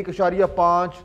1.5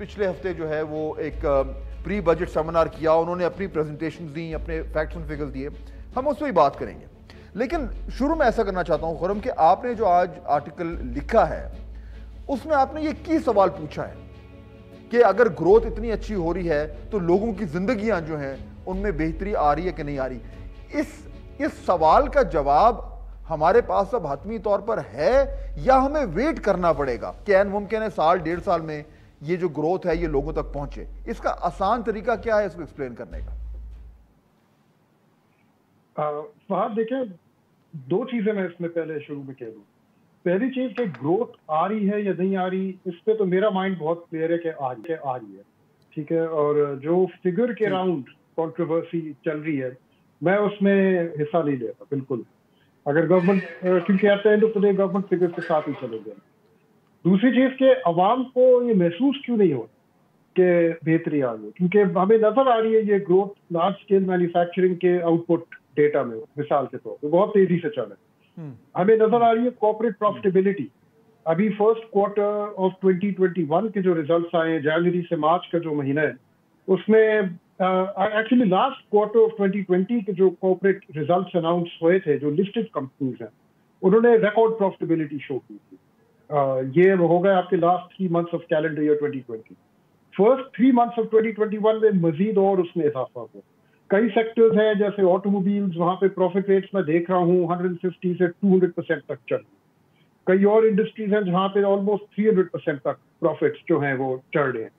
پچھلے ہفتے جو ہے وہ ایک پری بجٹ سیمینار کیا, انہوں نے اپنی پریزنٹیشنز دیں, اپنے فیکٹس اینڈ فگرز دیے, ہم اس پہ ہی بات کریں گے. لیکن شروع میں ایسا کرنا چاہتا ہوں خرم کہ آپ نے جو آج آرٹیکل لکھا ہے اس میں آپ نے یہ کی سوال پوچھا ہے کہ اگر گروتھ اتنی اچھی ہو رہی ہے تو لوگوں کی زندگیاں جو ہیں ان میں بہتری آ رہی ہے کہ نہیں آ رہی. اس سوال کا جواب ہمارے پاس اب حتمی طور پر ہے یا ہمیں ویٹ کرنا پڑے گا کہ ممکن ہے سال ڈیڑھ سال میں یہ جو گروتھ ہے یہ لوگوں تک پہنچے؟ اس کا آسان طریقہ کیا ہے اس کو ایکسپلین کرنے کا؟ فہد دیکھیں, دو چیزیں میں اس میں پہلے شروع میں کہہ دوں. پہلی چیز کہ گروتھ آ رہی ہے یا نہیں آ رہی, اس پہ تو میرا مائنڈ بہت کلیئر ہے کہ آ رہی ہے, ٹھیک ہے. اور جو فگر کے راؤنڈ کنٹروورسی چل رہی ہے میں اس میں حصہ نہیں لیتا بالکل. اگر گورنمنٹ, کیونکہ at the end of the day government figure کے ساتھ ہی چلے گئے. دوسری چیز کہ عوام کو یہ محسوس کیوں نہیں ہو کہ بہتری آ رہی ہے, کیونکہ ہمیں نظر آ رہی ہے یہ گروتھ لارج اسکیل مینوفیکچرنگ کے آؤٹ پٹ ڈیٹا میں مثال کے طور پہ بہت تیزی سے چل رہا ہے. ہمیں نظر آ رہی ہے کارپوریٹ پروفٹیبلٹی. ابھی فرسٹ کوارٹر آف 2021 کے جو ریزلٹس آئے ہیں, جنوری سے مارچ کا جو مہینہ ہے, اس میں ایکچولی لاسٹ کوارٹر آف 2020 کے جو کارپوریٹ ریزلٹس اناؤنس ہوئے تھے جو لسٹڈ کمپنیز ہیں, انہوں نے ریکارڈ پروفٹیبلٹی شو کی تھی. یہ ہو گئے آپ کے last 3 months of calendar year 2020. First 3 months of 2021 میں مزید اور اس میں اضافہ ہوا. کئی سیکٹرز ہیں جیسے آٹو موبائلز, وہاں پہ پروفٹ ریٹس میں دیکھ رہا ہوں 150 سے 200% تک چل رہی. کئی اور انڈسٹریز ہیں جہاں پہ آلموسٹ 300% تک پروفٹس جو ہیں وہ چڑھ رہے ہیں.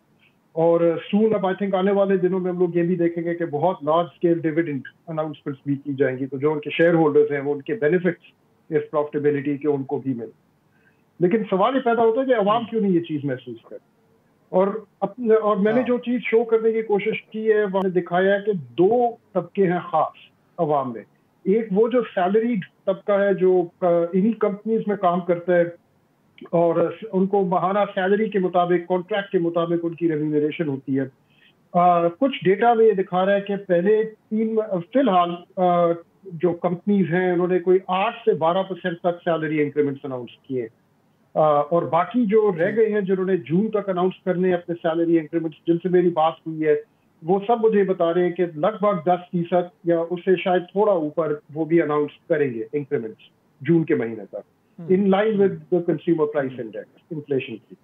اور سون اب آئی تھنک آنے والے دنوں میں ہم لوگ یہ بھی دیکھیں گے کہ بہت لارج اسکیل ڈیویڈنڈ اناؤنسمنٹس بھی کی جائیں گی, تو جو ان کے شیئر ہولڈرز ہیں وہ ان کے بینیفٹس اس پروفٹیبلٹی کے ان کو بھی ملیں. لیکن سوال یہ پیدا ہوتا ہے کہ عوام کیوں نہیں یہ چیز محسوس کرے. اور میں نے جو چیز شو کرنے کی کوشش کی ہے وہ دکھایا ہے کہ 2 طبقے ہیں خاص عوام میں. ایک وہ جو سیلریڈ طبقہ ہے جو انہی کمپنیز میں کام کرتا ہے اور ان کو ماہانہ سیلری کے مطابق, کانٹریکٹ کے مطابق ان کی ریمونریشن ہوتی ہے. کچھ ڈیٹا میں یہ دکھا رہا ہے کہ پہلے فی الحال جو کمپنیز ہیں انہوں نے کوئی 8 سے 12% تک سیلری انکریمنٹس اناؤنس کیے, اور باقی جو رہ گئے ہیں جنہوں نے جون تک اناؤنس کرنے اپنے سیلری انکریمنٹس, جن سے میری بات ہوئی ہے, وہ سب مجھے بتا رہے ہیں کہ لگ بھگ 10% یا اس سے شاید تھوڑا اوپر وہ بھی اناؤنس کریں گے انکریمنٹس جون کے مہینے تک, in line with the consumer price index inflation کی.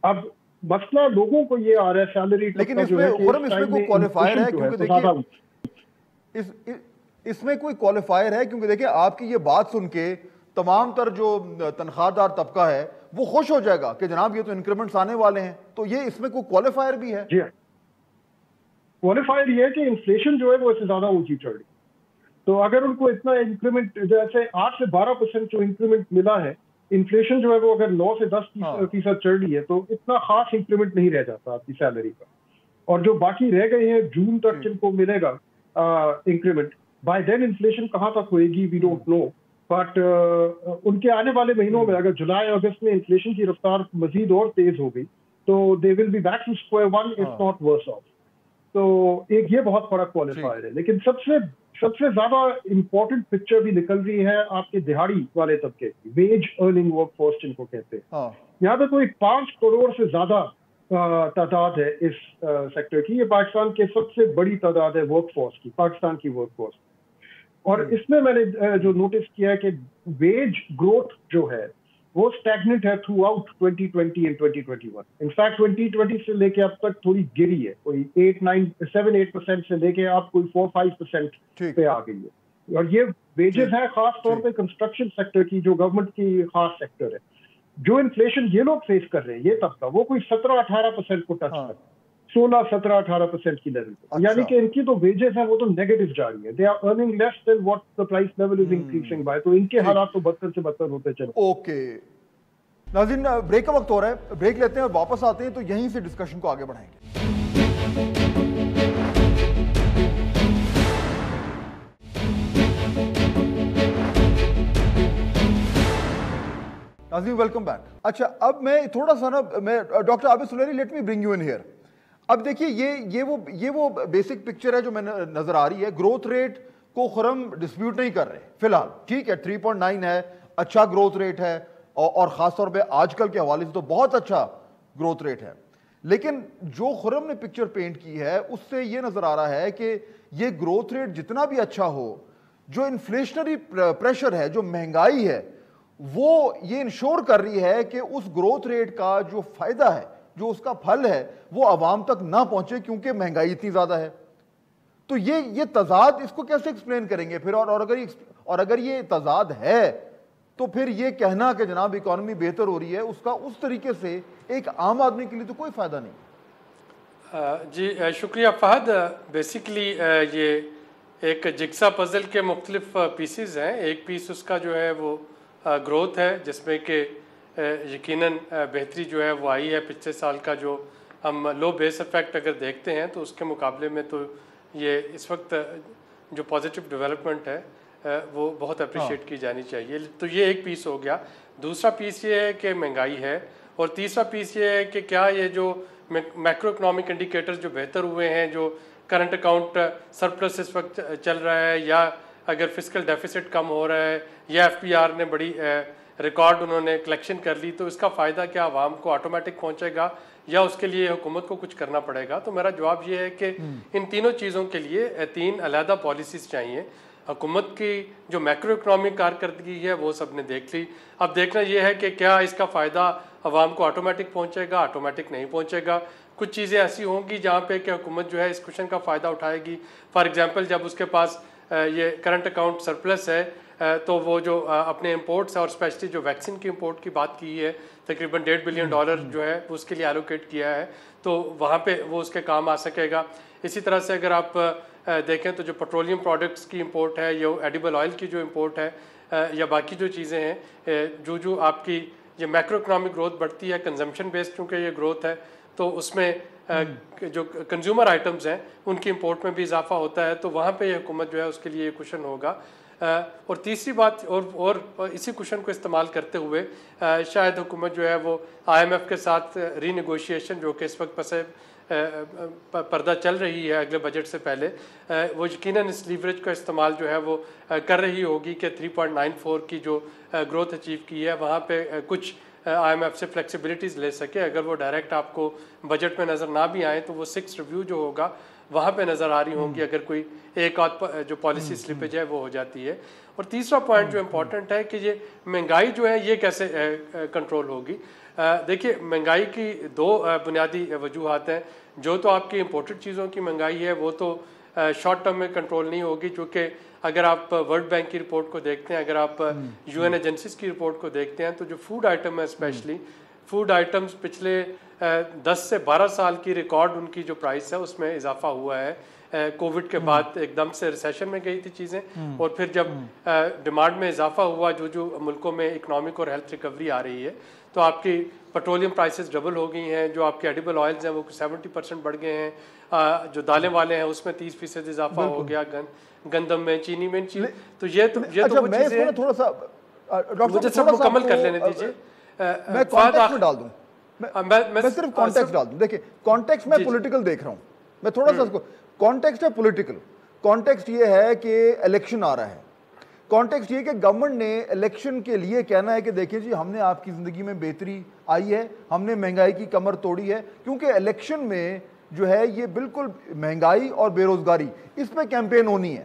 اب مسئلہ لوگوں کو یہ آ رہا ہے سیلری, لیکن اس میں کوئی کوالیفائر ہے کیونکہ دیکھیے اس میں کوئی کوالیفائر ہے کیونکہ دیکھیں آپ کی یہ بات سن کے تمام تر جو تنخواہ دار طبقہ ہے وہ خوش ہو جائے گا کہ جناب یہ تو انکریمنٹس آنے والے ہیں, تو یہ اس میں کوئی کوالیفائر بھی ہے؟ جی ہاں, کوالیفائر یہ ہے کہ انفلیشن جو ہے وہ اس سے زیادہ اونچی چڑھ رہی. تو اگر ان کو اتنا انکریمنٹ جیسے 8 سے 12% جو انکریمنٹ ملا ہے, انفلیشن جو ہے وہ اگر 9 سے 10% چڑھ رہی ہے تو اتنا خاص انکریمنٹ نہیں رہ جاتا آپ کی سیلری کا. اور جو باقی رہ گئے ہیں جون تک جن کو ملے گا انکریمنٹ, بائی دین انفلیشن کہاں تک ہوئے گی we don't know, but in کے آنے والے مہینوں میں اگر جولائی اگست میں انفلیشن کی رفتار مزید اور تیز ہو گئی تو they will be back to square one if not worse off. تو ایک یہ بہت بڑا کوالیفائر ہے. لیکن سب سے زیادہ امپورٹنٹ پکچر بھی نکل رہی ہے آپ کے دہاڑی والے طبقے کی, ویج ارننگ ورک فورس جن کو کہتے ہیں. یہاں پہ کوئی 5 کروڑ سے زیادہ تعداد ہے اس سیکٹر کی. یہ پاکستان کے سب سے بڑی تعداد ہے ورک فورس کی, پاکستان کی ورک فورس. اور اس میں نے جو نوٹس کیا ہے کہ ویج گروتھ جو ہے وہ اسٹیگننٹ ہے تھرو آؤٹ 2020 and 2021. انفیکٹ 2020 سے لے کے اب تک تھوڑی گری ہے, کوئی 7-8% سے لے کے اب کوئی 4-5% پہ آ گئی ہے. اور یہ ویجز ہیں خاص طور پہ کنسٹرکشن سیکٹر کی جو گورنمنٹ کی خاص سیکٹر ہے. جو انفلیشن یہ لوگ فیس کر رہے ہیں یہ طبقہ وہ کوئی 17-18% کو ٹچ کر 16-17-18% کی لیول پہ, یعنی کہ ان کی تو ویجز ہیں وہ تو نیگیٹو جا رہی ہے. They are earning less than what the price level is increasing by. تو ان کے حالات تو بدتر سے بدتر ہوتے چلے. اوکے ناظرین, بریک کا وقت ہو رہا ہے, بریک لیتے ہیں اور واپس آتے ہیں تو یہیں سے ڈسکشن کو آگے بڑھائیں گے. ناظرین ویلکم بیک. اچھا اب میں تھوڑا سا میں doctor Abid Suleri let me bring you in here. اب دیکھیے یہ وہ بیسک پکچر ہے جو میں نظر آ رہی ہے. گروتھ ریٹ کو خرم ڈسپیوٹ نہیں کر رہے فی الحال, ٹھیک ہے 3.9 ہے, اچھا گروتھ ریٹ ہے, اور خاص طور پہ آج کل کے حوالے سے تو بہت اچھا گروتھ ریٹ ہے. لیکن جو خرم نے پکچر پینٹ کی ہے اس سے یہ نظر آ رہا ہے کہ یہ گروتھ ریٹ جتنا بھی اچھا ہو, جو انفلیشنری پریشر ہے, جو مہنگائی ہے, وہ یہ انشور کر رہی ہے کہ اس گروتھ ریٹ کا جو فائدہ ہے, جو اس کا پھل ہے, وہ عوام تک نہ پہنچے کیونکہ مہنگائی اتنی زیادہ ہے. تو یہ تضاد اس کو کیسے ایکسپلین کریں گے پھر؟ اور اگر یہ تضاد ہے تو پھر یہ کہنا کہ جناب اکانومی بہتر ہو رہی ہے, اس کا اس طریقے سے ایک عام آدمی کے لیے تو کوئی فائدہ نہیں. جی شکریہ فہد. بیسیکلی یہ ایک جگسا پزل کے مختلف پیسز ہیں. ایک پیس اس کا جو ہے وہ گروتھ ہے, جس میں کہ یقیناً بہتری جو ہے وہ آئی ہے پچھلے سال کا. جو ہم لو بیس افیکٹ اگر دیکھتے ہیں تو اس کے مقابلے میں تو یہ اس وقت جو پازیٹیو ڈیولپمنٹ ہے وہ بہت اپریشیٹ کی جانی چاہیے. تو یہ ایک پیس ہو گیا. دوسرا پیس یہ ہے کہ مہنگائی ہے, اور تیسرا پیس یہ ہے کہ کیا یہ جو میکرو اکنامک انڈیکیٹرز جو بہتر ہوئے ہیں, جو کرنٹ اکاؤنٹ سرپلس اس وقت چل رہا ہے, یا اگر فسکل ڈیفیسٹ کم ہو رہا ہے, یا ایف پی آر نے بڑی ریکارڈ انہوں نے کلیکشن کر لی, تو اس کا فائدہ کیا عوام کو آٹومیٹک پہنچے گا یا اس کے لیے حکومت کو کچھ کرنا پڑے گا؟ تو میرا جواب یہ ہے کہ ان تینوں چیزوں کے لیے 3 علیحدہ پالیسیز چاہیے. حکومت کی جو میکرو اکنامک کارکردگی ہے وہ سب نے دیکھ لی. اب دیکھنا یہ ہے کہ کیا اس کا فائدہ عوام کو آٹومیٹک پہنچے گا, آٹومیٹک نہیں پہنچے گا. کچھ چیزیں ایسی ہوں گی جہاں پہ کہ حکومت جو ہے اس کوشن کا فائدہ اٹھائے گی. فار ایگزامپل جب اس کے پاس یہ کرنٹ اکاؤنٹ سرپلس ہے تو وہ جو اپنے امپورٹس اور اسپیشلی جو ویکسین کی امپورٹ کی بات کی ہے, تقریباً $1.5 بلین جو ہے اس کے لیے ایلوکیٹ کیا ہے, تو وہاں پہ وہ اس کے کام آ سکے گا. اسی طرح سے اگر آپ دیکھیں تو جو پیٹرولیم پروڈکٹس کی امپورٹ ہے, یا ایڈیبل آئل کی جو امپورٹ ہے, یا باقی جو چیزیں ہیں, جو آپ کی یہ میکرو اکنامک گروتھ بڑھتی ہے, کنزمپشن بیسڈ چونکہ یہ گروتھ ہے, تو اس میں جو کنزیومر آئٹمز ہیں ان کی امپورٹ میں بھی اضافہ ہوتا ہے. تو وہاں پہ یہ حکومت جو ہے اس کے لیے کوشن ہوگا. اور تیسری بات, اور اسی کوشن کو استعمال کرتے ہوئے شاید حکومت جو ہے وہ IMF کے ساتھ ری نیگوشیشن جو کہ اس وقت پس پردہ چل رہی ہے اگلے بجٹ سے پہلے, وہ یقیناً اس لیوریج کا استعمال جو ہے وہ کر رہی ہوگی کہ 3.94 کی جو گروتھ اچیو کی ہے وہاں پہ کچھ IMF سے فلیکسیبلٹیز لے سکے. اگر وہ ڈائریکٹ آپ کو بجٹ میں نظر نہ بھی آئیں تو وہ 6 ریویو جو ہوگا وہاں پہ نظر آ رہی ہوں گی, اگر کوئی ایک آدھ جو پالیسی سلپیج ہے وہ ہو جاتی ہے. اور تیسرا پوائنٹ جو امپورٹنٹ ہے کہ یہ مہنگائی جو ہے یہ کیسے کنٹرول ہوگی. دیکھیے مہنگائی کی 2 بنیادی وجوہات ہیں. جو تو آپ کی امپورٹڈ چیزوں کی مہنگائی ہے وہ تو شارٹ ٹرم میں کنٹرول نہیں ہوگی, چونکہ اگر آپ ورلڈ بینک کی رپورٹ کو دیکھتے ہیں, اگر آپ UN ایجنسیز کی رپورٹ کو دیکھتے ہیں, تو جو فوڈ آئٹم ہے اسپیشلی فوڈ آئٹمز پچھلے 10 سے 12 سال کی ریکارڈ ان کی جو پرائس ہے اس میں اضافہ ہوا ہے. کووڈ کے بعد ایک دم سے ریسیشن میں گئی تھی چیزیں, اور پھر جب ڈیمانڈ میں اضافہ ہوا, جو ملکوں میں اکنامک اور ہیلتھ ریکوری آ رہی ہے, تو آپ کی پیٹرولیم پرائسز ڈبل ہو گئی ہیں. جو آپ کے ایڈیبل آئلز ہیں وہ 70% بڑھ گئے ہیں. جو دالیں والے ہیں اس میں 30% اضافہ ہو گیا, گندم میں, چینی میں. تو یہ تو وہ چیزیں ہیں. تھوڑا سا مجھے سب مکمل کر لینے دیجیے. میں کانٹیکسٹ میں ڈال دوں, میں صرف کانٹیکسٹ ڈال دوں. دیکھیں کانٹیکسٹ میں پولیٹیکل دیکھ رہا ہوں, میں تھوڑا سا اس کو کانٹیکسٹ ہے پولیٹیکل. کانٹیکسٹ یہ ہے کہ الیکشن آ رہا ہے. کانٹیکسٹ یہ کہ گورنمنٹ نے الیکشن کے لیے کہنا ہے کہ دیکھیں جی ہم نے آپ کی زندگی میں بہتری آئی ہے, ہم نے مہنگائی کی کمر توڑی ہے. کیونکہ الیکشن میں جو ہے یہ بالکل مہنگائی اور بے روزگاری اس پہ کیمپین ہونی ہے,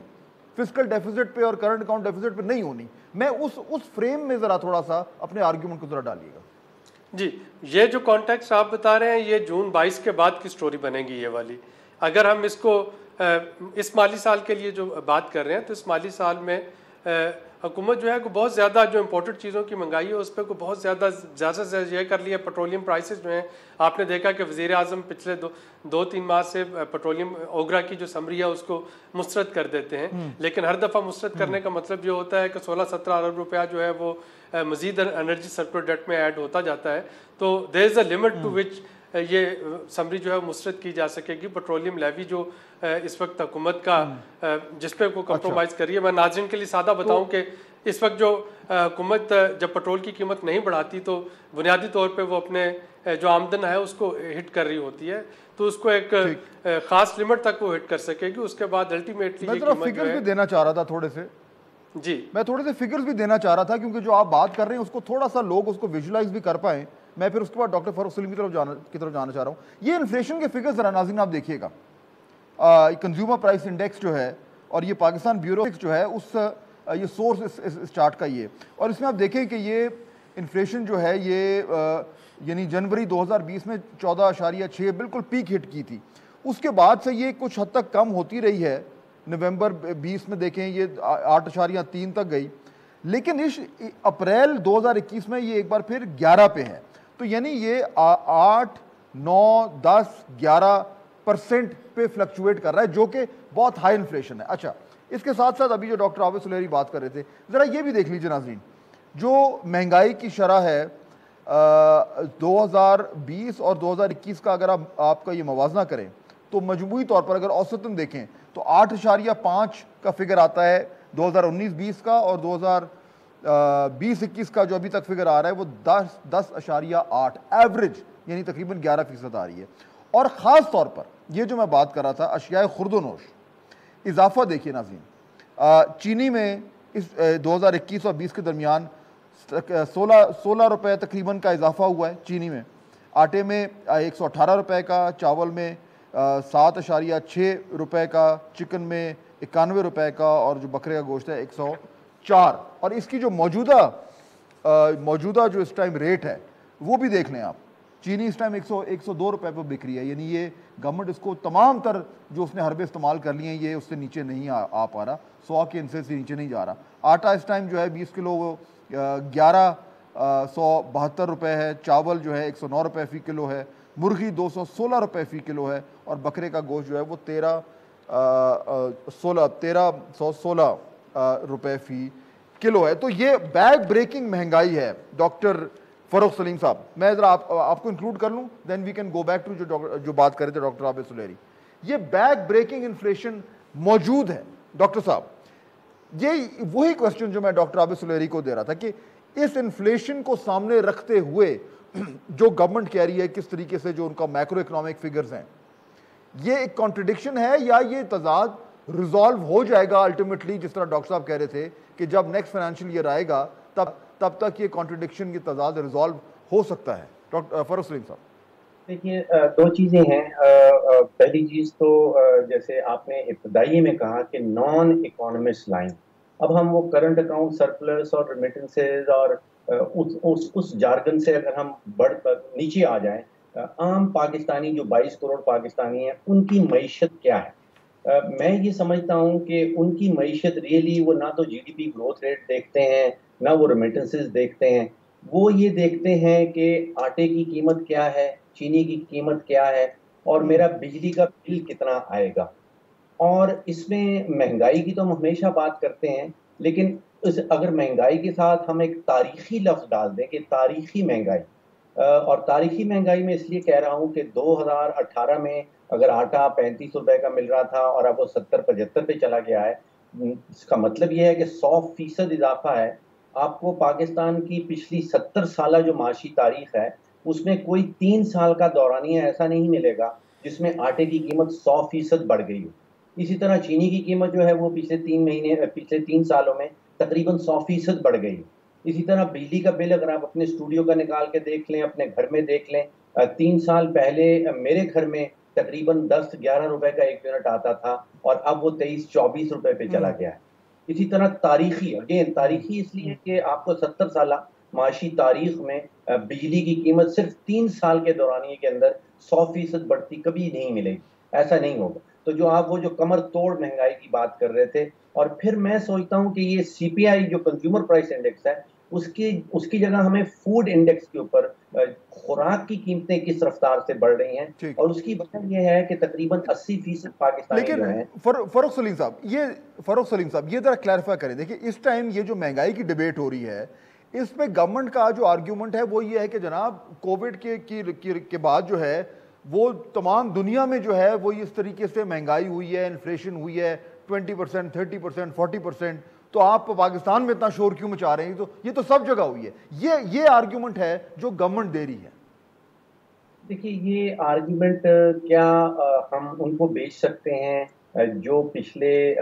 فسکل ڈیفیسٹ پہ اور کرنٹ اکاؤنٹ ڈیفیسٹ پہ نہیں ہونی. میں اس فریم میں ذرا تھوڑا سا اپنے آرگیومنٹ کو ذرا ڈالیے گا. جی, یہ جو کانٹیکسٹ آپ بتا رہے ہیں یہ جون 22 کے بعد کی سٹوری بنے گی یہ والی. اگر ہم اس کو اس مالی سال کے لیے جو بات کر رہے ہیں, تو اس مالی سال میں حکومت جو ہے بہت زیادہ جو امپورٹڈ چیزوں کی منگائی ہے اس پہ بہت زیادہ سے یہ کر لیا. پیٹرولیم پرائسز جو ہیں آپ نے دیکھا کہ وزیر اعظم پچھلے 2-3 ماہ سے پیٹرولیم اوگرا کی جو سمری ہے اس کو مسترد کر دیتے ہیں, لیکن ہر دفعہ مسترد کرنے کا مطلب یہ ہوتا ہے کہ 16-17 ارب روپیہ جو ہے وہ مزید انرجی سرکولر ڈیٹ میں ایڈ ہوتا جاتا ہے. تو دیر از اے لمٹ ٹو وچ یہ سمری جو ہے مسترد کی جا سکے گی. پیٹرولیم لیوی جو اس وقت حکومت کا جس پہ وہ کمپرومائز کر رہی ہے, میں ناظرین کے لیے سادہ بتاؤں کہ اس وقت جو حکومت جب پیٹرول کی قیمت نہیں بڑھاتی تو بنیادی طور پہ وہ اپنے جو آمدن ہے اس کو ہٹ کر رہی ہوتی ہے, تو اس کو ایک خاص لمٹ تک وہ ہٹ کر سکے گی. اس کے بعد الٹیمیٹلی میں ذرا فگرز بھی دینا چاہ رہا تھا تھوڑے سے. جی, میں تھوڑے سے فگرز بھی دینا چاہ رہا تھا کیونکہ جو آپ بات کر رہے ہیں اس کو تھوڑا سا لوگ اس کو ویژولائز بھی کر پائیں. میں پھر اس کے بعد ڈاکٹر فاروق سلیم کی طرف جانا چاہ رہا ہوں. یہ انفلیشن کے فگرز ذرا ناظرین آپ دیکھیے گا, کنزیومر پرائس انڈیکس جو ہے اور یہ پاکستان بیورو جو ہے اس یہ سورس اس چارٹ کا یہ, اور اس میں آپ دیکھیں کہ یہ انفلیشن جو ہے یہ یعنی جنوری 2020 میں 14.6 بالکل پیک ہٹ کی تھی. اس کے بعد سے یہ کچھ حد تک کم ہوتی رہی ہے, نومبر 20 میں دیکھیں یہ 8.3 تک گئی, لیکن اس اپریل 2021 میں یہ ایک بار پھر 11 پہ ہے. تو یعنی یہ 8, 9, 10, 11% پہ فلکچویٹ کر رہا ہے, جو کہ بہت ہائی انفلیشن ہے. اچھا, اس کے ساتھ ساتھ ابھی جو ڈاکٹر عابد سلیری بات کر رہے تھے, ذرا یہ بھی دیکھ لیجیے ناظرین, جو مہنگائی کی شرح ہے 2020 اور 2021 کا اگر آپ کا یہ موازنہ کریں تو مجموعی طور پر اگر اوسطاً دیکھیں تو 8.5 کا فگر آتا ہے 2019-20 کا, اور 2020-21 کا جو ابھی تک فگر آ رہا ہے وہ 10.8 ایوریج یعنی تقریباً 11% آ رہی ہے. اور خاص طور پر یہ جو میں بات کر رہا تھا اشیاء خرد و نوش, اضافہ دیکھیے ناظرین, چینی میں اس 2021 اور 20 کے درمیان 16 روپے تقریباً کا اضافہ ہوا ہے چینی میں, آٹے میں 118 روپے کا, چاول میں 7.6 روپے کا, چکن میں 91 روپے کا, اور جو بکرے کا گوشت ہے 104. اور اس کی جو موجودہ جو اس ٹائم ریٹ ہے وہ بھی دیکھ لیں آپ, چینی اس ٹائم 102 روپے پہ بک رہی ہے, یعنی یہ گورنمنٹ اس کو تمام تر جو اس نے حربے استعمال کر لی ہیں یہ اس سے نیچے نہیں آ پا رہا, 100 کے انسے سے نیچے نہیں جا رہا. آٹا اس ٹائم جو ہے 20 کلو وہ 1172 روپے ہے, چاول جو ہے 109 روپے فی کلو ہے, مرغی 216 روپے فی کلو ہے, اور بکرے کا گوشت جو ہے وہ 1316 روپے فی کلو ہے. تو یہ بیک بریکنگ مہنگائی ہے. ڈاکٹر فاروق سلیم صاحب, میں ذرا آپ کو انکلوڈ کر لوں, then we can go back to جو بات کر رہے تھے ڈاکٹر عابد سلیری. یہ بیک بریکنگ انفلیشن موجود ہے ڈاکٹر صاحب. یہ وہی کوشچن جو میں ڈاکٹر عابد سلیری کو دے رہا تھا کہ اس انفلیشن کو سامنے رکھتے ہوئے جو گورنمنٹ کہہ رہی ہے کس طریقے سے جو ان کا میکرو اکنامک فگرز ہیں, یہ ایک کانٹرڈکشن ہے یا یہ تضاد ریزالو ہو جائے گا الٹیمیٹلی, جس طرح ڈاکٹر صاحب کہہ رہے تھے کہ جب نیکسٹ فائنینشیل ایئر آئے گا تب تک یہ کانٹرڈکشن کی تضاد ریزالو ہو سکتا ہے. ڈاکٹر فاروق سلیم صاحب دیکھیے, دو چیزیں ہیں. پہلی چیز تو جیسے آپ نے ابتدائی میں کہا کہ نان اکانومسٹ لائن, اب ہم وہ کرنٹ اکاؤنٹ سرپلس اور ریمیٹنسز اور اس جارگن سے اگر ہم نیچے آ جائیں, عام پاکستانی جو 22 کروڑ پاکستانی ہیں ان کی معیشت کیا ہے. میں یہ سمجھتا ہوں کہ ان کی معیشت ریئلی وہ نہ تو G D P growth rate دیکھتے ہیں, نہ وہ ریمیٹنسز دیکھتے ہیں. وہ یہ دیکھتے ہیں کہ آٹے کی قیمت کیا ہے, چینی کی قیمت کیا ہے, اور میرا بجلی کا بل کتنا آئے گا. اور اس میں مہنگائی کی تو ہم ہمیشہ بات کرتے ہیں, لیکن اگر مہنگائی کے ساتھ ہم ایک تاریخی لفظ ڈال دیں کہ تاریخی مہنگائی, اور تاریخی مہنگائی میں اس لیے کہہ رہا ہوں کہ 2018 میں اگر آٹا 35 روپے کا مل رہا تھا اور اب وہ 70-75 پہ چلا گیا ہے, اس کا مطلب یہ ہے کہ 100% اضافہ ہے. آپ کو پاکستان کی پچھلی 70 سالہ جو معاشی تاریخ ہے اس میں کوئی 3 سال کا دورانیہ ایسا نہیں ملے گا جس میں آٹے کی قیمت 100% بڑھ گئی ہو. اسی طرح چینی کی قیمت جو ہے وہ پچھلے 3 سالوں میں تقریباً 100% بڑھ گئی. اسی طرح بجلی کا بل اگر آپ اپنے اسٹوڈیو کا نکال کے دیکھ لیں, اپنے گھر میں دیکھ لیں, 3 سال پہلے میرے گھر میں تقریباً 10-11 روپے کا 1 یونٹ آتا تھا اور اب وہ 23-24 روپے پہ چلا گیا ہے. اسی طرح تاریخی اس لیے کہ آپ کو 70 سالہ معاشی تاریخ میں بجلی کی قیمت صرف 3 سال کے دورانیے کے اندر 100% بڑھتی کبھی نہیں ملے گی, ایسا نہیں ہوگا. تو جو کمر توڑ مہنگائی کی بات کر رہے تھے, اور پھر میں سوچتا ہوں کہ یہ سی پی آئی جو کنزیومر پرائس انڈیکس ہے اس کی جگہ ہمیں فوڈ انڈیکس کے اوپر خوراک کی قیمتیں کس رفتار سے بڑھ رہی ہیں, اور اس کی وجہ یہ ہے کہ تقریباً 80% پاکستانی جو ہیں. فاروق سلیم صاحب یہ ذرا کلیریفائی کریں. دیکھیں اس ٹائم یہ جو مہنگائی کی ڈیبیٹ ہو رہی ہے اس پہ گورنمنٹ کا جو آرگیومنٹ ہے وہ یہ ہے کہ جناب کووڈ کے بعد جو ہے وہ تمام دنیا میں جو ہے وہ اس طریقے سے مہنگائی ہوئی ہے, انفلیشن ہوئی ہے 20%, 30%, 40%, تو آپ پاکستان میں اتنا شور کیوں مچا رہے ہیں؟ تو یہ تو سب جگہ ہوئی ہے. یہ آرگیومنٹ ہے جو گورنمنٹ دے رہی ہے. دیکھیے, یہ آرگیومنٹ کیا ہم ان کو بیچ سکتے ہیں جو پچھلے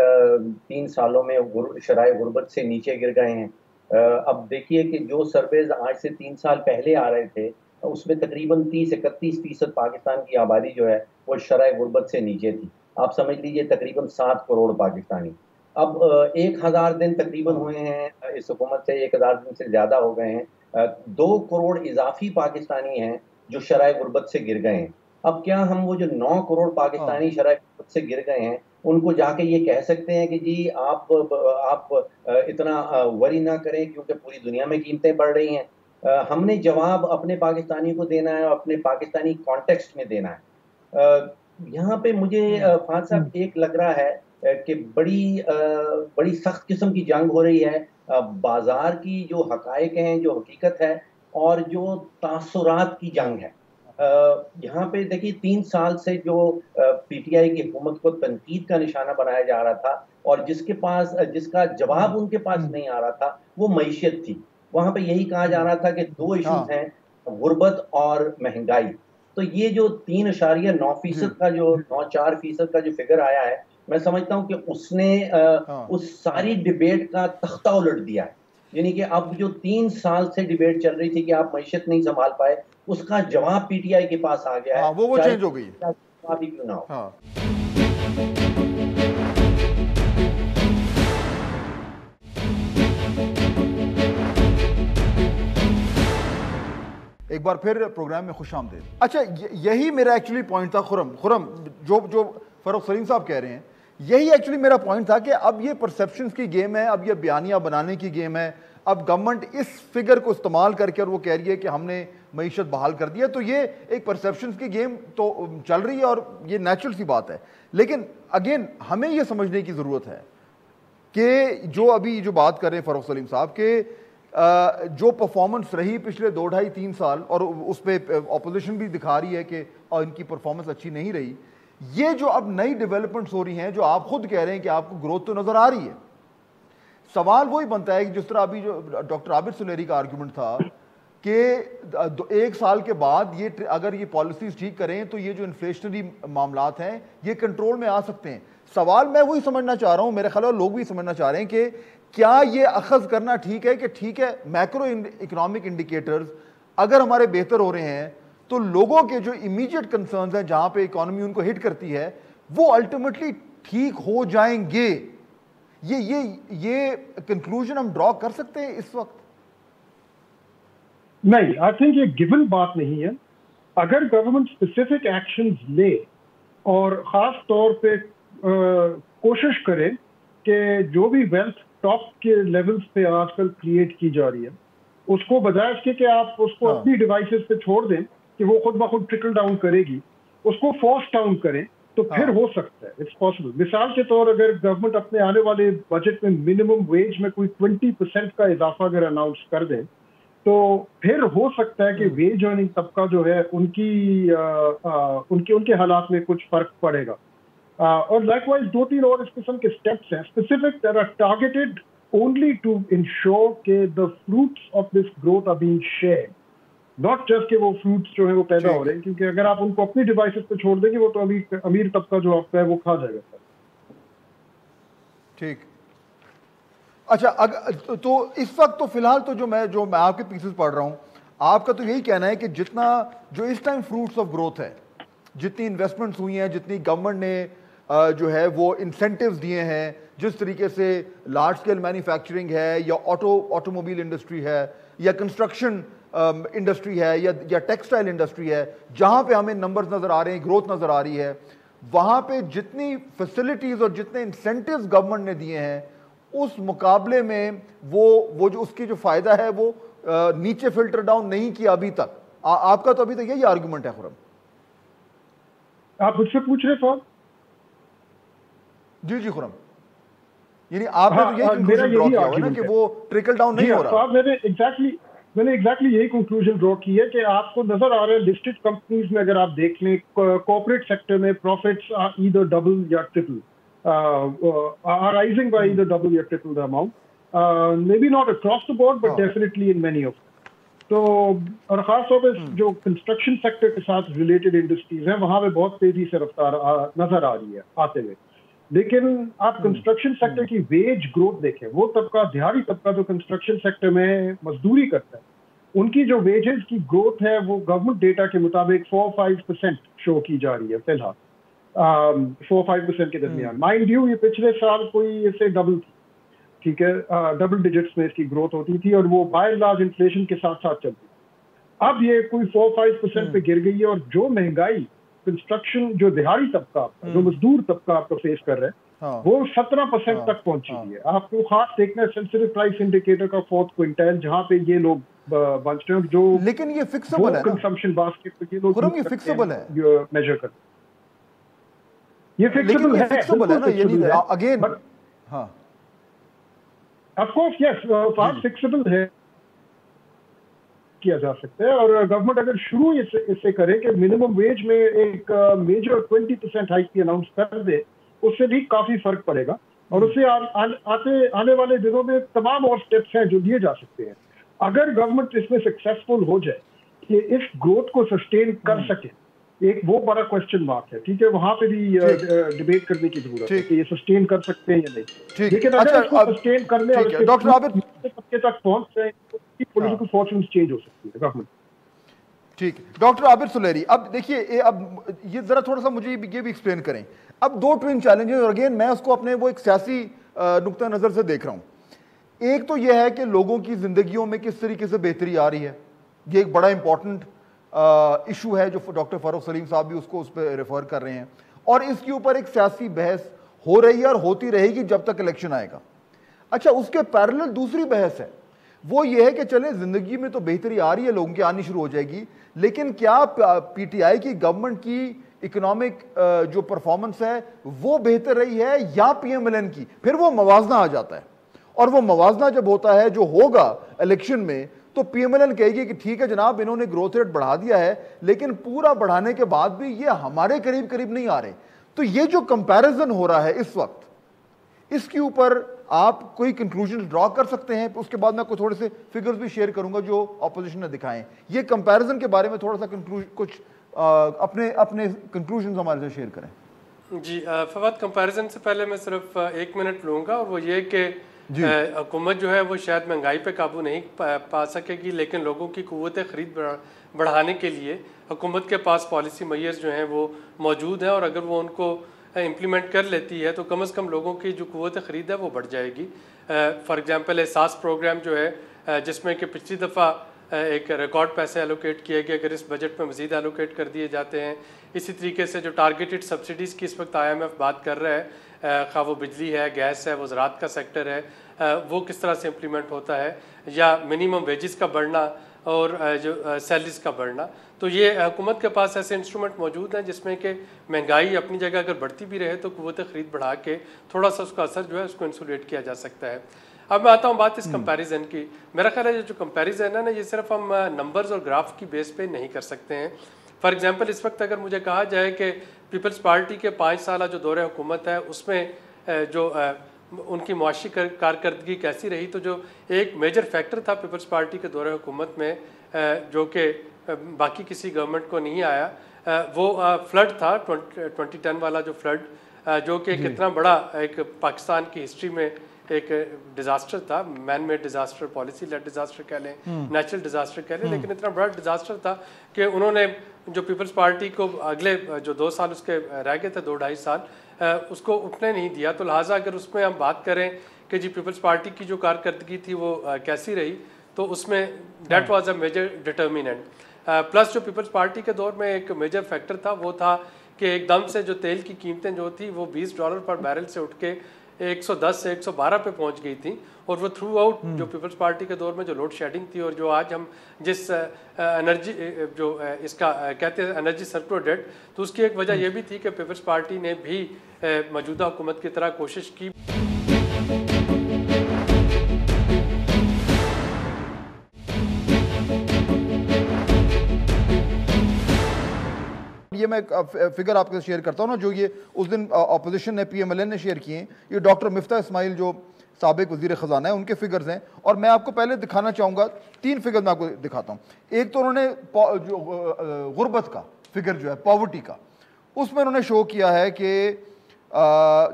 3 سالوں میں شرائح غربت سے نیچے گر گئے ہیں. اب دیکھیے کہ جو سرویز آج سے 3 سال پہلے آ رہے تھے اس میں تقریباً 30-31% پاکستان کی آبادی جو ہے وہ شرح غربت سے نیچے تھی. آپ سمجھ لیجئے تقریباً 7 کروڑ پاکستانی. اب 1000 دن تقریباً ہوئے ہیں اس حکومت سے, 1000 دن سے زیادہ ہو گئے ہیں. 2 کروڑ اضافی پاکستانی ہیں جو شرح غربت سے گر گئے ہیں. اب کیا ہم وہ جو 9 کروڑ پاکستانی شرح غربت سے گر گئے ہیں ان کو جا کے یہ کہہ سکتے ہیں کہ جی آپ اتنا وری نہ کریں کیونکہ پوری دنیا میں قیمتیں بڑھ رہی ہیں؟ ہم نے جواب اپنے پاکستانی کو دینا ہے اور اپنے پاکستانی کانٹیکسٹ میں دینا ہے. یہاں پہ مجھے فہد صاحب ایک لگ رہا ہے کہ بڑی سخت قسم کی جنگ ہو رہی ہے بازار کی جو حقائق ہیں, جو حقیقت ہے, اور جو تاثرات کی جنگ ہے. یہاں پہ دیکھیے 3 سال سے جو پی ٹی آئی کی حکومت کو تنقید کا نشانہ بنایا جا رہا تھا اور جس کا جواب ان کے پاس نہیں آ رہا تھا وہ معیشت تھی. وہاں پہ یہی کہا جا رہا تھا کہ 2 ایشوز ہیں, غربت اور مہنگائی. تو یہ جو 3.9% کا جو 9.4% کا جو فگر آیا ہے, میں سمجھتا ہوں کہ اس نے اس ساری ڈیبیٹ کا تختہ الٹ دیا ہے. یعنی کہ اب جو 3 سال سے ڈیبیٹ چل رہی تھی کہ آپ معیشت نہیں سنبھال پائے, اس کا جواب پی ٹی آئی کے پاس آ گیا ہے. وہ چینج ہو گئی کیوں نہ ہو. ایک بار پھر پروگرام میں خوش آمدید. اچھا, یہی میرا ایکچولی پوائنٹ تھا خرم, جو فاروق سلیم صاحب کہہ رہے ہیں, یہی ایکچولی میرا پوائنٹ تھا کہ اب یہ پرسیپشنز کی گیم ہے, اب یہ بیانیہ بنانے کی گیم ہے. اب گورنمنٹ اس فگر کو استعمال کر کے اور وہ کہہ رہی ہے کہ ہم نے معیشت بحال کر دی ہے, تو یہ ایک پرسیپشنز کی گیم تو چل رہی ہے اور یہ نیچرل سی بات ہے. لیکن اگین ہمیں یہ سمجھنے کی ضرورت ہے کہ جو ابھی جو بات کر رہے ہیں فاروق سلیم صاحب کہ جو پرفارمنس رہی پچھلے 2-2.5-3 سال, اور اس پہ اپوزیشن بھی دکھا رہی ہے کہ ان کی پرفارمنس اچھی نہیں رہی, یہ جو اب نئی ڈیولپمنٹس ہو رہی ہیں جو آپ خود کہہ رہے ہیں کہ آپ کو گروتھ تو نظر آ رہی ہے, سوال وہی بنتا ہے کہ جس طرح ابھی جو ڈاکٹر عابد سلیری کا آرگیومنٹ تھا کہ 1 سال کے بعد یہ اگر یہ پالیسیز ٹھیک کریں تو یہ جو انفلیشنری معاملات ہیں یہ کنٹرول میں آ سکتے ہیں. سوال میں وہی سمجھنا چاہ رہا ہوں, میرے خیال لوگ بھی سمجھنا چاہ رہے ہیں کہ کیا یہ اخذ کرنا ٹھیک ہے کہ ٹھیک ہے میکرو اکنامک انڈیکیٹرز اگر ہمارے بہتر ہو رہے ہیں تو لوگوں کے جو امیجیٹ کنسرنز ہیں جہاں پہ اکانومی ان کو ہٹ کرتی ہے وہ الٹیمیٹلی ٹھیک ہو جائیں گے. یہ کنکلوژن ہم ڈرا کر سکتے ہیں اس وقت؟ نہیں, آئی تھنک یہ گیون بات نہیں ہے. اگر گورنمنٹ اسپیسیفک ایکشنز لے اور خاص طور پہ کوشش کرے کہ جو بھی ویلتھ ٹاپ کے لیولز پہ آج کل کریٹ کی جا رہی ہے اس کو بجائے اس کے کہ آپ اس کو اپنی ڈیوائسز پہ چھوڑ دیں کہ وہ خود بخود ٹرکل ڈاؤن کرے گی, اس کو فورس ڈاؤن کریں تو پھر ہو سکتا ہے, اٹس پاسبل. مثال کے طور اگر گورنمنٹ اپنے آنے والے بجٹ میں منیمم ویج میں کوئی 20% کا اضافہ اگر اناؤنس کر دیں تو پھر ہو سکتا ہے کہ ویج ارننگ طبقہ جو ہے ان کے حالات میں کچھ فرق پڑے گا. اور لائک وائز 2-3 اور اس قسم کے اسٹیپس ہیں specific that are targeted only to ensure کہ the fruits of this growth are being shared, not just کہ وہ فروٹس جو ہیں وہ پیدا ہو رہے ہیں, کیونکہ اگر آپ ان کو اپنی ڈیوائسز پہ چھوڑ دیں گے وہ تو امیر طبقہ جو آپ کا ہے وہ کھا جائے گا. ٹھیک. اچھا, تو اس وقت تو فی الحال تو جو میں آپ کے پیسز پڑھ رہا ہوں, آپ کا تو یہی کہنا ہے کہ جتنا جو اس ٹائم فروٹس آف گروتھ ہے, جتنی انویسٹمنٹس ہوئی ہیں, جتنی گورنمنٹ نے جو ہے وہ انسینٹیوز دیے ہیں, جس طریقے سے لارج اسکیل مینوفیکچرنگ ہے یا آٹو موبائل انڈسٹری ہے یا کنسٹرکشن انڈسٹری ہے یا ٹیکسٹائل انڈسٹری ہے, جہاں پہ ہمیں نمبرز نظر آ رہے ہیں, گروتھ نظر آ رہی ہے, وہاں پہ جتنی فیسلٹیز اور جتنے انسینٹیوز گورنمنٹ نے دیے ہیں اس مقابلے میں وہ جو اس کی جو فائدہ ہے وہ نیچے فلٹر ڈاؤن نہیں کیا ابھی تک. آپ کا تو ابھی تک یہی آرگومنٹ ہے خرم. آپ مجھ سے پوچھ رہے صاحب؟ جی خرم, یعنی آپ نے تو یہی کنکلوژن ڈرا کیا ہوا نا کہ وہ ٹریکل ڈاؤن نہیں ہو رہا. میں نے ایگزیکٹلی یہی کنکلوژن ڈرا کی ہے کہ آپ کو نظر آ رہا ہے لسٹڈ کمپنیز میں اگر آپ دیکھ لیں کارپوریٹ سیکٹر میں پروفٹس آر ایدر ڈبل یا triple are rising by either double or triple the amount. Maybe not across the board, but definitely in many of them. تو اور خاص طور پہ جو کنسٹرکشن سیکٹر کے ساتھ ریلیٹڈ انڈسٹریز ہیں وہاں پہ بہت تیزی سے رفتار نظر آ رہی ہے آتے ہوئے. لیکن آپ کنسٹرکشن سیکٹر کی ویج گروتھ دیکھیں, وہ طبقہ دیہاتی طبقہ جو کنسٹرکشن سیکٹر میں مزدوری کرتا ہے ان کی جو ویجز کی گروتھ ہے وہ گورنمنٹ ڈیٹا کے مطابق 4-5% شو کی جا رہی ہے فی الحال، 4-5% کے درمیان. مائنڈ یو یہ پچھلے سال کوئی اس سے ڈبل تھی، ٹھیک ہے، ڈبل ڈیجٹس میں اس کی گروتھ ہوتی تھی اور وہ بائی لارج انفلیشن کے ساتھ ساتھ چلتی تھی. اب یہ کوئی 4-5% پہ گر گئی ہے، اور جو مہنگائی کنسٹرکشن جو دیہاڑی طبقہ جو مزدور طبقہ آپ کو فیس کر رہا ہے وہ 17% تک پہنچی ہوئی ہے. آپ کو خاص دیکھنا ہے سینسٹیو پرائس انڈیکیٹر کا 4th کوئنٹائل، جہاں پہ یہ لوگ بنچتے ہیں جو لیکن یہ فکسبل ہے نا کنزمپشن باسکٹ پہ یہ لوگ خرم، یہ فکسبل ہے، میجر کرتے ہیں. یہ فکسبل ہے نا، یعنی اگین ہاں آف کورس یس فکسبل ہے، کیا جا سکتا ہے. اور گورنمنٹ اگر شروع اس سے کرے کہ منیمم ویج میں ایک میجر 20% ہائیک کی اناؤنس کر دے، اس سے بھی کافی فرق پڑے گا. اور اس سے آنے والے دنوں میں تمام اور سٹیپس ہیں جو لیے جا سکتے ہیں. اگر گورنمنٹ اس میں سکسیسفل ہو جائے کہ اس گروتھ کو سسٹین کر سکے، ایک وہ بڑا کوشچن مارک ہے، ٹھیک ہے، وہاں پہ بھی ڈیبیٹ کرنے کی ضرورت ہے کہ یہ سسٹین کر سکتے ہیں یا نہیں. لیکن اگر اس کو سسٹین کرنے اور ڈاکٹر عابد طبقے تک پہنچ جائے تو پولیٹیکل فارچونز چینج ہو سکتی ہے گورنمنٹ. ٹھیک، ڈاکٹر عابد سلیری، اب دیکھیے اب یہ ذرا تھوڑا سا مجھے یہ بھی ایکسپلین کریں. اب دو ٹوئن چیلنجز، اور اگین میں اس کو اپنے وہ ایک سیاسی نقطہ نظر سے دیکھ رہا ہوں. ایک تو یہ ہے کہ لوگوں کی زندگیوں میں کس طریقے سے بہتری آ رہی ہے، یہ ایک بڑا امپورٹنٹ ایشو ہے جو ڈاکٹر فاروق سلیم صاحب بھی اس پہ ریفر کر رہے ہیں، اور اس کے اوپر ایک سیاسی بحث ہو رہی ہے اور ہوتی رہے گی جب تک الیکشن آئے گا. اچھا، اس کے پیرلل دوسری بحث ہے، وہ یہ ہے کہ چلیں زندگی میں تو بہتری آ رہی ہے، لوگوں کی آنی شروع ہو جائے گی، لیکن کیا پی ٹی آئی کی گورنمنٹ کی اکنامک جو پرفارمنس ہے وہ بہتر رہی ہے یا پی ایم ایل این کی؟ پھر وہ موازنہ آ جاتا ہے، اور وہ موازنہ جب ہوتا ہے جو ہوگا الیکشن میں، تو پی ایم ایل این کہے گی کہ ٹھیک ہے جناب انہوں نے گروتھ ریٹ بڑھا دیا ہے، لیکن پورا بڑھانے کے بعد بھی یہ ہمارے قریب نہیں آ رہے. تو یہ جو کمپیریزن ہو رہا ہے اس وقت، اس کے اوپر آپ کوئی کنکلوژن ڈرا کر سکتے ہیں؟ اس کے بعد میں کوئی تھوڑے سے فگرز بھی شیئر کروں گا جو اپوزیشن نے دکھائیں. یہ کمپیریزن کے بارے میں تھوڑا سا کچھ اپنے کنکلوژنز ہمارے سے شیئر کریں. جی فواد، کمپیریزن سے پہلے میں صرف 1 منٹ لوں گا، اور وہ یہ کہ حکومت جو ہے وہ شاید مہنگائی پہ قابو نہیں پا سکے گی، لیکن لوگوں کی قوت خرید بڑھانے کے لیے حکومت کے پاس پالیسی میئرز جو ہیں وہ موجود ہیں، اور اگر وہ ان کو امپلیمنٹ کر لیتی ہے تو کم از کم لوگوں کی جو قوت خرید ہے وہ بڑھ جائے گی. فار ایگزامپل احساس پروگرام جو ہے، جس میں کہ پچھلی دفعہ ایک ریکارڈ پیسے الوکیٹ کیے گئے، اگر اس بجٹ میں مزید الوکیٹ کر دیے جاتے ہیں. اسی طریقے سے جو ٹارگیٹڈ سبسڈیز کی اس وقت آئی ایم ایف بات کر رہا ہے، خواہ وہ بجلی ہے، گیس ہے، وہ زراعت کا سیکٹر ہے، وہ کس طرح سے امپلیمنٹ ہوتا ہے، یا منیمم ویجز کا بڑھنا اور جو سیلریز کا بڑھنا. تو یہ حکومت کے پاس ایسے انسٹرومنٹ موجود ہیں جس میں کہ مہنگائی اپنی جگہ اگر بڑھتی بھی رہے تو قوت خرید بڑھا کے تھوڑا سا اس کا اثر جو ہے اس کو انسولیٹ کیا جا سکتا ہے. اب میں آتا ہوں بات اس کمپیریزن کی. میرا خیال ہے جو کمپیریزن ہے نا، یہ صرف ہم نمبرز اور گراف کی بیس پہ نہیں کر سکتے ہیں. فار ایگزامپل اس وقت اگر مجھے کہا جائے کہ پیپلز پارٹی کے 5 سالہ جو دور حکومت ہے اس میں جو ان کی معاشی کارکردگی کیسی رہی، تو جو ایک میجر فیکٹر تھا پیپلز پارٹی کے دور حکومت میں جو کہ باقی کسی گورنمنٹ کو نہیں آیا، وہ فلڈ تھا، 2010 والا جو فلڈ، جو کہ کتنا بڑا ایک پاکستان کی ہسٹری میں ایک ڈیزاسٹر تھا. Man made disaster, policy lead disaster کہہ لیں، نیچرل ڈیزاسٹر کہہ لیں، لیکن اتنا بڑا ڈیزاسٹر تھا کہ انہوں نے جو پیپلز پارٹی کو اگلے جو 2 سال اس کے رہ گئے تھے، 2-2.5 سال، اس کو اٹھنے نہیں دیا. تو لہٰذا اگر اس میں ہم بات کریں کہ جی پیپلز پارٹی کی جو کارکردگی تھی وہ کیسی رہی، تو اس میں that was a major determinant. Plus جو پیپلز پارٹی کے دور میں ایک میجر فیکٹر تھا وہ تھا کہ ایک دم سے جو تیل کی قیمتیں جو تھی وہ $20 پر بیرل سے اٹھ کے 110 سے 112 پہ پہنچ گئی تھی. اور وہ تھرو آؤٹ جو پیپلز پارٹی کے دور میں جو لوڈ شیڈنگ تھی، اور جو آج ہم جس انرجی جو اس کا کہتے ہیں انرجی سرپلس ڈیٹ، تو اس کی ایک وجہ یہ بھی تھی کہ پیپلز پارٹی نے بھی موجودہ حکومت کی طرح کوشش کی. یہ میں فگر آپ کے شیئر کرتا ہوں نا، جو یہ اس دن اپوزیشن نے پی ایم ایل این نے شیئر کیے ہیں، یہ ڈاکٹر مفتاح اسماعیل جو سابق وزیر خزانہ ہیں ان کے فگرز ہیں، اور میں آپ کو پہلے دکھانا چاہوں گا 3 فگر میں آپ کو دکھاتا ہوں. ایک تو انہوں نے جو غربت کا فگر جو ہے، پاورٹی کا، اس میں انہوں نے شو کیا ہے کہ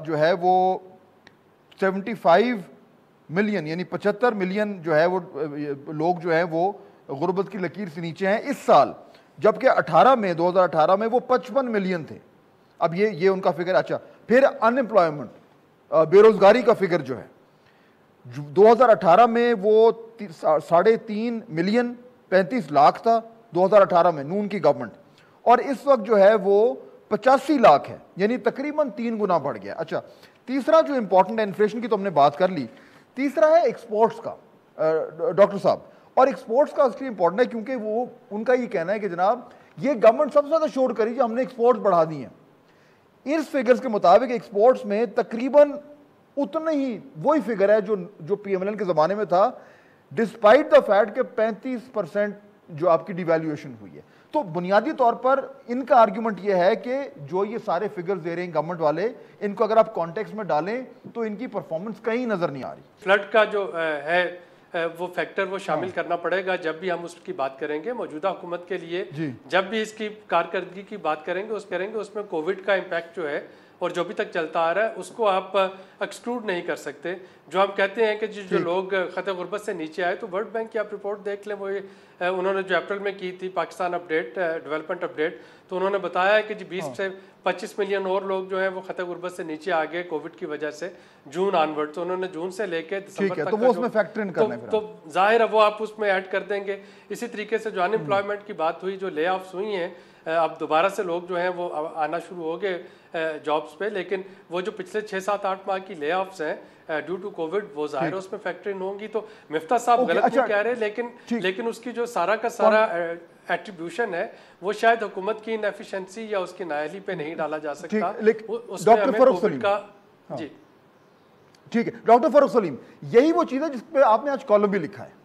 جو ہے وہ 75 ملین یعنی 75 ملین جو ہے وہ لوگ جو ہیں وہ غربت کی لکیر سے نیچے ہیں اس سال، جبکہ 2018 میں وہ 55 ملین تھے. اب یہ ان کا فگر. اچھا پھر ان امپلائمنٹ، بے روزگاری کا فگر جو ہے 2018 میں وہ 3.5 ملین 35 لاکھ تھا 2018 میں نون کی گورنمنٹ، اور اس وقت جو ہے وہ 85 لاکھ ہے، یعنی تقریباً 3 گنا بڑھ گیا. اچھا تیسرا جو امپورٹنٹ ہے، انفلیشن کی تو ہم نے بات کر لی، تیسرا ہے ایکسپورٹس کا ڈاکٹر صاحب. اور ایکسپورٹس کا اس لیے امپورٹنٹ ہے کیونکہ وہ ان کا یہ کہنا ہے کہ جناب یہ گورنمنٹ سب سے زیادہ شور کری کہ ہم نے ایکسپورٹس بڑھا دی ہیں. اس فگرز کے مطابق ایکسپورٹس میں تقریباً اتنا ہی وہی فگر ہے جو پی ایم ایل این کے زمانے میں تھا، ڈسپائٹ دا فیکٹ کہ 35% جو آپ کی ڈی ویلیویشن ہوئی ہے. تو بنیادی طور پر ان کا آرگیومنٹ یہ ہے کہ جو یہ سارے فگرز دے رہے ہیں گورنمنٹ والے، ان کو اگر آپ کانٹیکس میں ڈالیں تو ان کی پرفارمنس کہیں نظر نہیں آ رہی. فلڈ کا جو ہے وہ فیکٹر وہ شامل کرنا پڑے گا جب بھی ہم اس کی بات کریں گے. موجودہ حکومت کے لیے جب بھی اس کی کارکردگی کی بات کریں گے اس میں کووڈ کا امپیکٹ جو ہے اور جو بھی تک چلتا آ رہا ہے اس کو آپ ایکسکلوڈ نہیں کر سکتے. جو ہم کہتے ہیں کہ جو لوگ خطۂ غربت سے نیچے آئے، تو ورلڈ بینک کی آپ رپورٹ دیکھ لیں، وہ انہوں نے جو اپریل میں کی تھی پاکستان اپڈیٹ ڈیولپمنٹ اپڈیٹ، تو انہوں نے بتایا ہے کہ 20 سے 25 ملین اور لوگ جو ہیں وہ خطۂ غربت سے نیچے آ گئے کووڈ کی وجہ سے جون آنورڈ. تو انہوں نے جون سے لے کے دسمبر تک تو ظاہر ہے وہ آپ اس میں ایڈ کر دیں گے. اسی طریقے سے جو ان امپلائمنٹ کی بات ہوئی، جو لے آفس ہوئی ہیں، اب دوبارہ سے لوگ جو ہیں وہ آنا شروع ہو گئے جابس پہ، لیکن وہ جو پچھلے 6-7-8 ماہ کی لے آفس ہیں ڈیو ٹو کووڈ، وہ ظاہر اس میں فیکٹر ان ہوں گی. تو مفتاح صاحب غلط نہیں کہہ رہے، لیکن اس کی جو سارا کا سارا ایٹریبیوشن ہے وہ شاید حکومت کی انیفیشنسی یا اس کی نااہلی پہ نہیں ڈالا جا سکتا. ڈاکٹر فاروق سلیم کا جی ٹھیک ہے. ڈاکٹر فاروق سلیم، یہی وہ چیز ہے جس پہ آپ نے آج کالم بھی لکھا ہے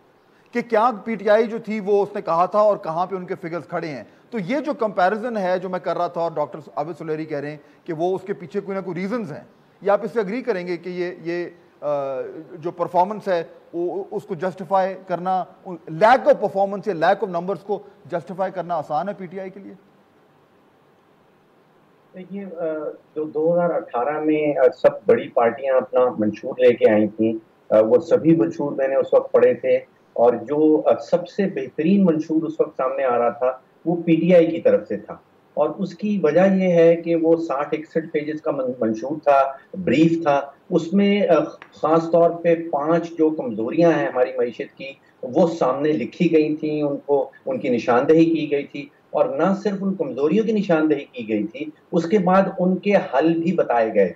کہ کیا پی ٹی آئی جو تھی وہ اس نے کہا تھا اور کہاں پہ ان کے فگرز کھڑے ہیں. تو یہ جو کمپیریزن ہے جو میں کر رہا تھا اور ڈاکٹر عابد سلیری کہہ رہے ہیں کہ وہ اس کے پیچھے کوئی نہ کوئی ریزنز ہیں، یا آپ اس سے اگری کریں گے کہ یہ جو پرفارمنس ہے اس کو جسٹیفائی کرنا، لیک آف پرفارمنس یا لیک آف نمبرز کو جسٹیفائی کرنا آسان ہے پی ٹی آئی کے لیے؟ دیکھیے جو 2018 میں سب بڑی پارٹیاں اپنا منشور لے کے آئی تھیں، وہ سبھی منشور میں نے اس وقت پڑھے تھے، اور جو سب سے بہترین منشور اس وقت سامنے آ رہا تھا وہ پی ٹی آئی کی طرف سے تھا. اور اس کی وجہ یہ ہے کہ وہ 60-61 پیجز کا منشور تھا، بریف تھا. اس میں خاص طور پہ 5 جو کمزوریاں ہیں ہماری معیشت کی وہ سامنے لکھی گئی تھیں، ان کی نشاندہی کی گئی تھی، اور نہ صرف ان کمزوریوں کی نشاندہی کی گئی تھی، اس کے بعد ان کے حل بھی بتائے گئے.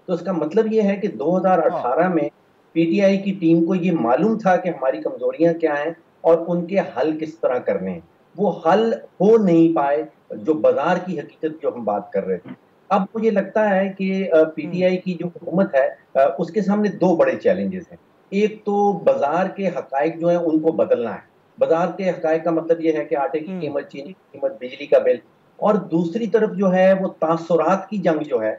تو اس کا مطلب یہ ہے کہ 2018 میں پی ٹی آئی کی ٹیم کو یہ معلوم تھا کہ ہماری کمزوریاں کیا ہیں اور ان کے حل کس طرح کرنے ہیں. وہ حل ہو نہیں پائے، جو بازار کی حقیقت جو ہم بات کر رہے تھے. اب مجھے لگتا ہے کہ پی ٹی آئی کی جو حکومت ہے اس کے سامنے 2 بڑے چیلنجز ہیں. ایک تو بازار کے حقائق جو ہیں ان کو بدلنا ہے. بازار کے حقائق کا مطلب یہ ہے کہ آٹے کی قیمت، چینی کی قیمت، بجلی کا بل. اور دوسری طرف جو ہے وہ تاثرات کی جنگ جو ہے،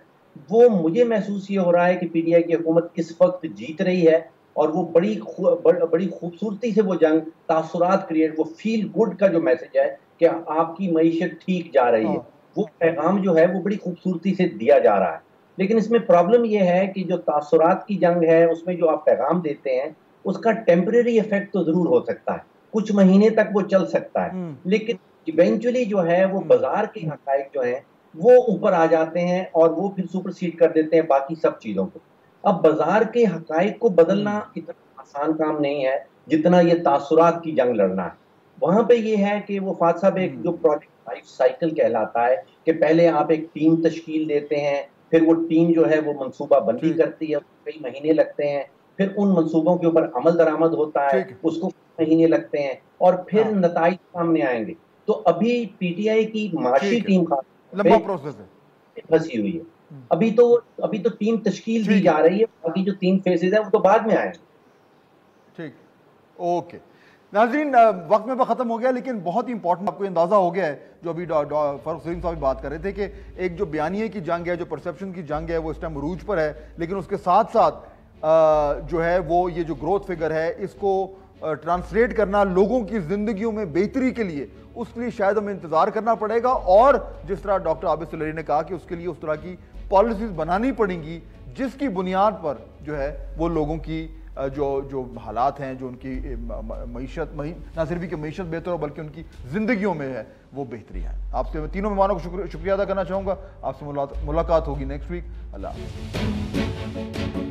وہ مجھے محسوس یہ ہو رہا ہے کہ پی ٹی آئی کی حکومت اس وقت جیت رہی ہے، اور وہ بڑی خوبصورتی سے وہ جنگ تاثرات کریٹ، وہ فیل گڈ کا جو میسج ہے کہ آپ کی معیشت ٹھیک جا رہی ہے، وہ پیغام جو ہے وہ بڑی خوبصورتی سے دیا جا رہا ہے. لیکن اس میں پرابلم یہ ہے کہ جو تاثرات کی جنگ ہے اس میں جو آپ پیغام دیتے ہیں اس کا ٹیمپریری ایفیکٹ تو ضرور ہو سکتا ہے، کچھ مہینے تک وہ چل سکتا ہے، لیکن ایونچولی جو ہے وہ بازار کے حقائق جو ہیں وہ اوپر آ جاتے ہیں اور وہ پھر سپرسیڈ کر دیتے ہیں باقی سب چیزوں کو. اب بازار کے حقائق کو بدلنا اتنا آسان کام نہیں ہے جتنا یہ تاثرات کی جنگ لڑنا ہے. وہاں پہ یہ ہے کہ وہ فاتح صاحب ایک جو پروجیکٹ لائف سائیکل کہلاتا ہے کہ پہلے آپ ایک ٹیم تشکیل دیتے ہیں، پھر وہ ٹیم جو ہے وہ منصوبہ بندی کرتی ہے، کئی مہینے لگتے ہیں، پھر ان منصوبوں کے اوپر عمل درآمد ہوتا ہے، اس کو مہینے لگتے ہیں، اور پھر نتائج سامنے آئیں گے. تو ابھی پی ٹی آئی کی معاشی ٹیم لمبا پروسیس ہے، پھنسی ہوئی ہے. ابھی تو ٹیم تشکیل دی جا رہی ہے، باقی جو 3 فیزز ہیں وہ تو بعد میں آئیں گے. ٹھیک، اوکے ناظرین، وقت میں ختم ہو گیا، لیکن بہت ہی امپورٹنٹ آپ کو اندازہ ہو گیا ہے جو ابھی فاروق سلیم صاحب بات کر رہے تھے کہ ایک جو بیانیے کی جنگ ہے، جو پرسیپشن کی جنگ ہے، وہ اس ٹائم عروج پر ہے، لیکن اس کے ساتھ ساتھ جو ہے وہ یہ جو گروتھ فگر ہے اس کو ٹرانسلیٹ کرنا لوگوں کی زندگیوں میں بہتری کے لیے، اس کے لیے شاید ہمیں انتظار کرنا پڑے گا، اور جس طرح ڈاکٹر عابد سلیری نے کہا کہ اس کے لیے اس طرح کی پالیسیز بنانی پڑیں گی جس کی بنیاد پر جو ہے وہ لوگوں کی جو حالات ہیں، جو ان کی معیشت، نہ صرف کہ معیشت بہتر ہو بلکہ ان کی زندگیوں میں ہے وہ بہتری ہے۔ آپ سے میں تینوں مہمانوں کو شکریہ ادا کرنا چاہوں گا۔ آپ سے ملاقات ہوگی نیکسٹ ویک۔ اللہ حافظ۔